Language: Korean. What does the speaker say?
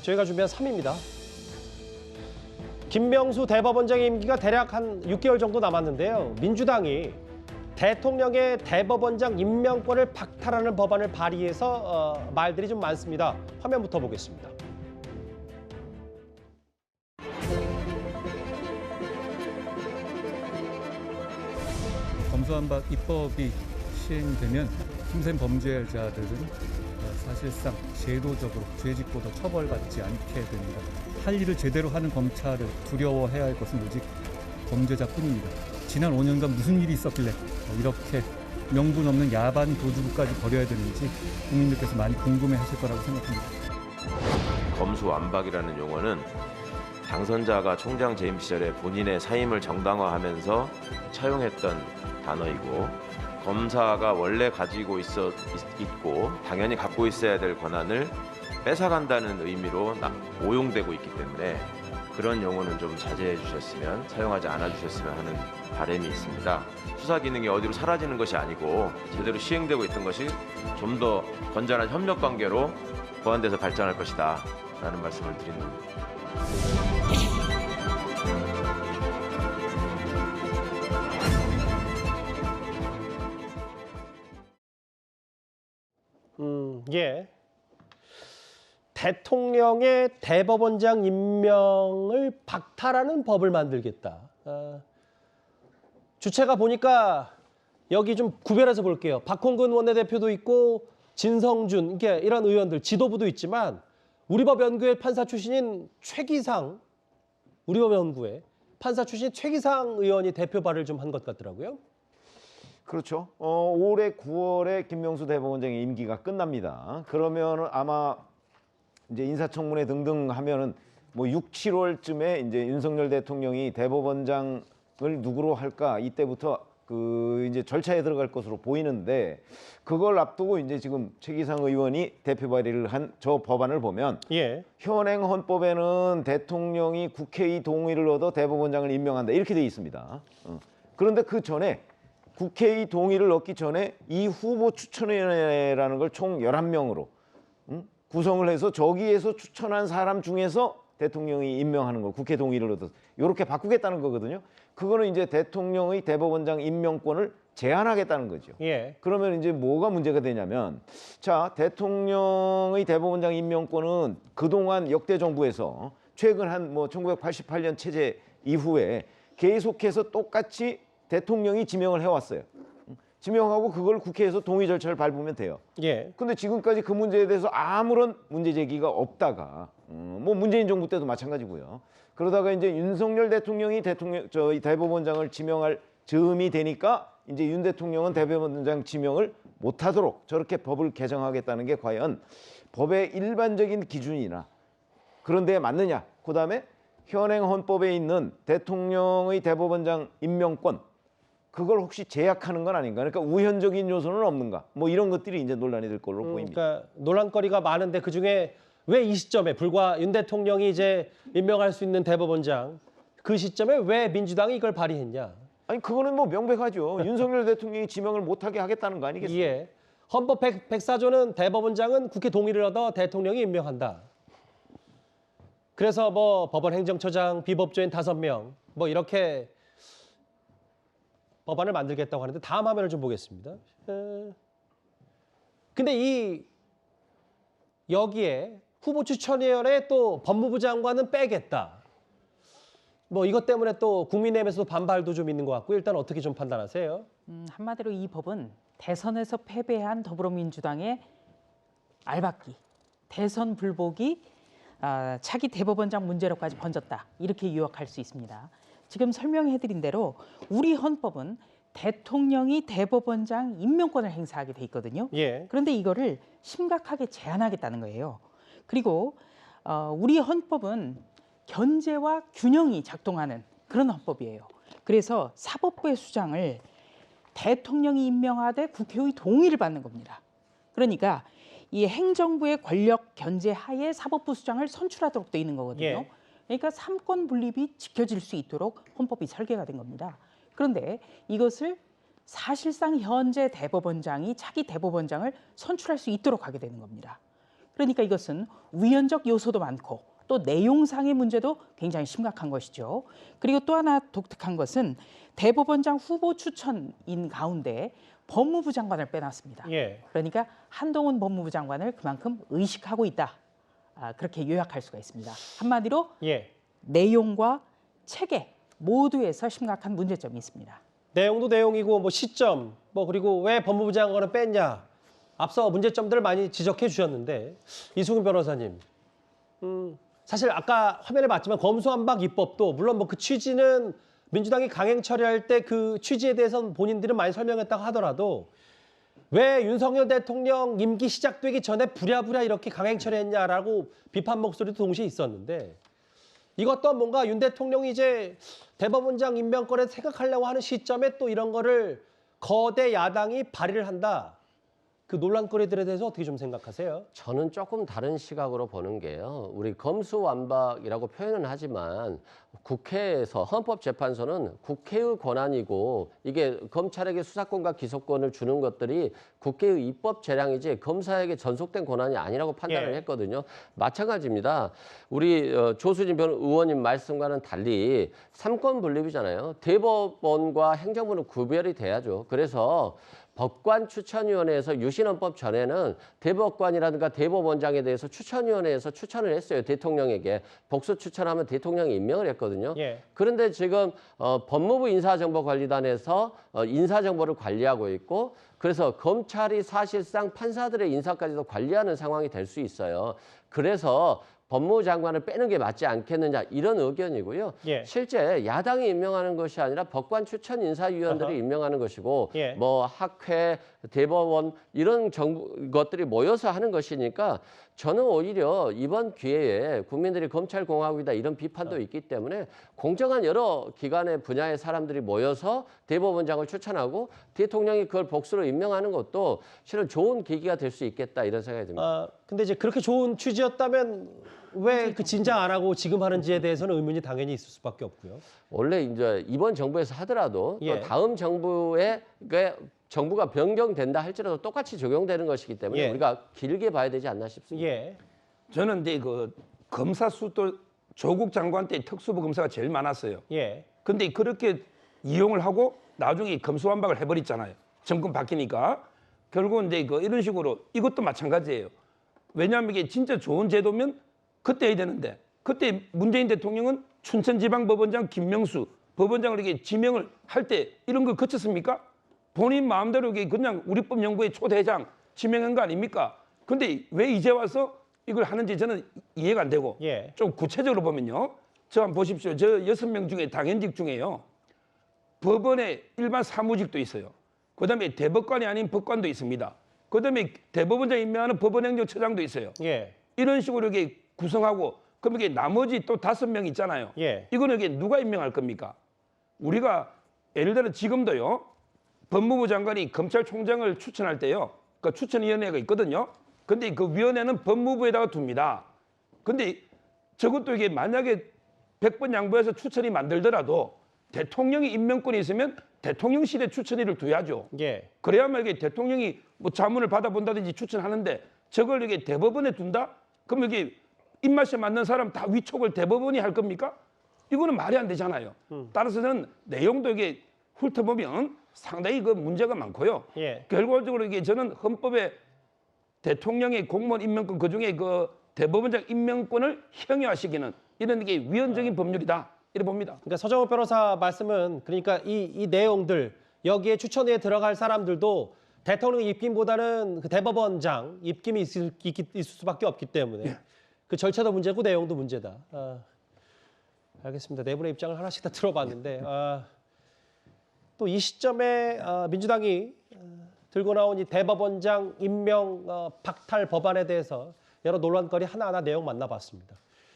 저희가 준비한 3위입니다. 김명수 대법원장의 임기가 대략 한 6개월 정도 남았는데요. 민주당이 대통령의 대법원장 임명권을 박탈하는 법안을 발의해서 말들이 좀 많습니다. 화면부터 보겠습니다. 검수완박 입법이 시행되면 힘센 범죄자들은 사실상 제도적으로 죄짓고도 처벌받지 않게 됩니다. 할 일을 제대로 하는 검찰을 두려워해야 할 것은 오직 범죄자뿐입니다. 지난 5년간 무슨 일이 있었길래 이렇게 명분 없는 야반 도주까지 벌여야 되는지 국민들께서 많이 궁금해하실 거라고 생각합니다. 검수완박이라는 용어는 당선자가 총장 재임 시절에 본인의 사임을 정당화하면서 차용했던 단어이고, 검사가 원래 가지고 있고 당연히 갖고 있어야 될 권한을 뺏어간다는 의미로 오용되고 있기 때문에 그런 용어는 좀 자제해 주셨으면, 사용하지 않아 주셨으면 하는 바람이 있습니다. 수사 기능이 어디로 사라지는 것이 아니고 제대로 시행되고 있던 것이 좀 더 건전한 협력 관계로 보완돼서 발전할 것이다 라는 말씀을 드리는 겁니다. 대통령의 대법원장 임명을 박탈하는 법을 만들겠다. 주체가 보니까 여기 좀 구별해서 볼게요. 박홍근 원내대표도 있고 진성준 이런 의원들, 지도부도 있지만 우리법연구회 판사 출신인 최기상, 우리법연구회 판사 출신 최기상 의원이 대표 발의를 좀 한 것 같더라고요. 그렇죠. 올해 9월에 김명수 대법원장의 임기가 끝납니다. 그러면 아마 이제 인사청문회 등등 하면은 뭐 6, 7월쯤에 이제 윤석열 대통령이 대법원장을 누구로 할까, 이때부터 이제 절차에 들어갈 것으로 보이는데, 그걸 앞두고 이제 지금 최기상 의원이 대표 발의를 한 저 법안을 보면 현행 헌법에는 대통령이 국회의 동의를 얻어 대법원장을 임명한다 이렇게 돼 있습니다. 그런데 그 전에 국회의 동의를 얻기 전에 이 후보 추천위원회라는 걸 총 11명으로 구성을 해서 저기에서 추천한 사람 중에서 대통령이 임명하는 거, 국회 동의를 얻어서 이렇게 바꾸겠다는 거거든요. 그거는 이제 대통령의 대법원장 임명권을 제한하겠다는 거죠. 그러면 이제 뭐가 문제가 되냐면, 자, 대통령의 대법원장 임명권은 그동안 역대 정부에서 최근 한 1988년 체제 이후에 계속해서 똑같이 대통령이 지명을 해왔어요. 지명하고 그걸 국회에서 동의 절차를 밟으면 돼요. 근데 지금까지 그 문제에 대해서 아무런 문제 제기가 없다가, 뭐 문재인 정부 때도 마찬가지고요. 그러다가 이제 윤석열 대통령이 저희 대법원장을 지명할 즈음이 되니까 이제 윤 대통령은 대법원장 지명을 못하도록 저렇게 법을 개정하겠다는 게 과연 법의 일반적인 기준이나 그런 데에 맞느냐. 그다음에 현행 헌법에 있는 대통령의 대법원장 임명권, 그걸 혹시 제약하는 건 아닌가? 그러니까 우현적인 요소는 없는가? 뭐 이런 것들이 이제 논란이 될 걸로 보입니다. 그러니까 논란거리가 많은데 그중에 왜 이 시점에, 불과 윤 대통령이 이제 임명할 수 있는 대법원장, 그 시점에 왜 민주당이 이걸 발의했냐? 아니 그거는 뭐 명백하죠. 윤석열 대통령이 지명을 못하게 하겠다는 거 아니겠어요? 헌법 104조는 대법원장은 국회 동의를 얻어 대통령이 임명한다. 그래서 뭐 법원 행정처장, 비법조인 5명 뭐 이렇게 법안을 만들겠다고 하는데, 다음 화면을 좀 보겠습니다. 근데 여기에 후보 추천위원회 또 법무부 장관은 빼겠다. 뭐 이것 때문에 또 국민의힘에서도 반발도 좀 있는 것 같고, 일단 어떻게 좀 판단하세요? 한마디로 이 법은 대선에서 패배한 더불어민주당의 알박기, 대선 불복이 차기 대법원장 문제로까지 번졌다, 이렇게 요약할 수 있습니다. 지금 설명해드린 대로 우리 헌법은 대통령이 대법원장 임명권을 행사하게 돼 있거든요. 그런데 이거를 심각하게 제한하겠다는 거예요. 그리고 우리 헌법은 견제와 균형이 작동하는 그런 헌법이에요. 그래서 사법부의 수장을 대통령이 임명하되 국회의 동의를 받는 겁니다. 그러니까 이 행정부의 권력 견제 하에 사법부 수장을 선출하도록 돼 있는 거거든요. 그러니까 삼권 분립이 지켜질 수 있도록 헌법이 설계가 된 겁니다. 그런데 이것을 사실상 현재 대법원장이 차기 대법원장을 선출할 수 있도록 하게 되는 겁니다. 그러니까 이것은 위헌적 요소도 많고 또 내용상의 문제도 굉장히 심각한 것이죠. 그리고 또 하나 독특한 것은 대법원장 후보 추천인 가운데 법무부 장관을 빼놨습니다. 예. 그러니까 한동훈 법무부 장관을 그만큼 의식하고 있다. 그렇게 요약할 수가 있습니다. 한마디로 예. 내용과 체계 모두에서 심각한 문제점이 있습니다. 내용도 내용이고 뭐 시점 뭐 그리고 왜 법무부 장관을 뺐냐 앞서 문제점들을 많이 지적해 주셨는데 이수근 변호사님 사실 아까 화면에 봤지만 검수완박 입법도 물론 뭐 그 취지는 민주당이 강행 처리할 때 그 취지에 대해서는 본인들은 많이 설명했다고 하더라도 왜 윤석열 대통령 임기 시작되기 전에 부랴부랴 이렇게 강행 처리했냐라고 비판 목소리도 동시에 있었는데 이것 또한 뭔가 윤 대통령이 이제 대법원장 임명권에 생각하려고 하는 시점에 또 이런 거를 거대 야당이 발의를 한다. 그 논란거리들에 대해서 어떻게 좀 생각하세요? 저는 조금 다른 시각으로 보는 게요. 우리 검수완박이라고 표현은 하지만 국회에서 헌법재판소는 국회의 권한이고 이게 검찰에게 수사권과 기소권을 주는 것들이 국회의 입법 재량이지 검사에게 전속된 권한이 아니라고 판단을 예. 했거든요. 마찬가지입니다. 우리 조수진 의원님 말씀과는 달리 삼권 분립이잖아요. 대법원과 행정부는 구별이 돼야죠. 그래서 법관 추천위원회에서 유신헌법 전에는 대법관이라든가 대법원장에 대해서 추천위원회에서 추천을 했어요. 대통령에게. 복수 추천하면 대통령이 임명을 했거든요. 예. 그런데 지금 법무부 인사정보관리단에서 인사정보를 관리하고 있고 그래서 검찰이 사실상 판사들의 인사까지도 관리하는 상황이 될 수 있어요. 그래서 법무부 장관을 빼는 게 맞지 않겠느냐 이런 의견이고요. 예. 실제 야당이 임명하는 것이 아니라 법관 추천 인사위원들이 임명하는 것이고 예. 뭐 학회, 대법원 이런 것들이 모여서 하는 것이니까 저는 오히려 이번 기회에 국민들이 검찰공화국이다 이런 비판도 있기 때문에 공정한 여러 기관의 분야의 사람들이 모여서 대법원장을 추천하고 대통령이 그걸 복수로 임명하는 것도 실은 좋은 계기가 될 수 있겠다 이런 생각이 듭니다. 근데 이제 그렇게 좋은 취지였다면 왜 그 진작 안 하고 지금 하는지에 대해서는 의문이 당연히 있을 수밖에 없고요. 원래 이제 이번 정부에서 하더라도 예. 또 다음 정부에 정부가 변경된다 할지라도 똑같이 적용되는 것이기 때문에 예. 우리가 길게 봐야 되지 않나 싶습니다. 예. 저는 이제 그 검사 수도 조국 장관 때 특수부 검사가 제일 많았어요. 예. 근데 그렇게 이용을 하고 나중에 검수완박을 해버렸잖아요. 정권 바뀌니까. 결국은 이제 이런 식으로 이것도 마찬가지예요. 왜냐하면 이게 진짜 좋은 제도면 그때 해야 되는데 그때 문재인 대통령은 춘천지방법원장 김명수 법원장을 이렇게 지명을 할 때 이런 걸 거쳤습니까? 본인 마음대로 이게 그냥 우리법연구회 초대장 지명한 거 아닙니까? 근데 왜 이제 와서 이걸 하는지 저는 이해가 안 되고 예. 좀 구체적으로 보면요. 저 한번 보십시오. 저 6명 중에 당연직 중에요. 법원에 일반 사무직도 있어요. 그다음에 대법관이 아닌 법관도 있습니다. 그다음에 대법원장 임명하는 법원행정처장도 있어요. 예. 이런 식으로 이렇게 구성하고 그럼 이게 나머지 또 5명 있잖아요. 예. 이거는 이게 누가 임명할 겁니까? 우리가 예를 들어 지금도요. 법무부 장관이 검찰총장을 추천할 때요. 그 추천위원회가 있거든요. 근데 그 위원회는 법무부에다가 둡니다. 근데 저것도 이게 만약에 100번 양보해서 추천이 만들더라도 대통령이 임명권이 있으면 대통령실에 추천위를 둬야죠. 예. 그래야만 이게 대통령이 뭐 자문을 받아본다든지 추천하는데 저걸 이게 대법원에 둔다? 그럼 이게 입맛에 맞는 사람 다 위촉을 대법원이 할 겁니까? 이거는 말이 안 되잖아요. 따라서는 내용도 이게 훑어보면 상당히 그 문제가 많고요. 예. 결과적으로 이게 저는 헌법에 대통령의 공무원 임명권 그중에 그 대법원장 임명권을 형해화시키는 이런 게 위헌적인 법률이다. 이렇게 봅니다. 그러니까 서정호 변호사 말씀은 그러니까 이 내용들 여기에 추천위에 들어갈 사람들도 대통령 입김보다는 그 대법원장 입김이 있을 수밖에 없기 때문에 그 절차도 문제고 내용도 문제다. 알겠습니다. 네 분의 입장을 하나씩 다 들어봤는데 또 이 시점에 민주당이 들고 나온 이 대법원장 임명 박탈 법안에 대해서 여러 논란거리 하나하나 내용 만나봤습니다.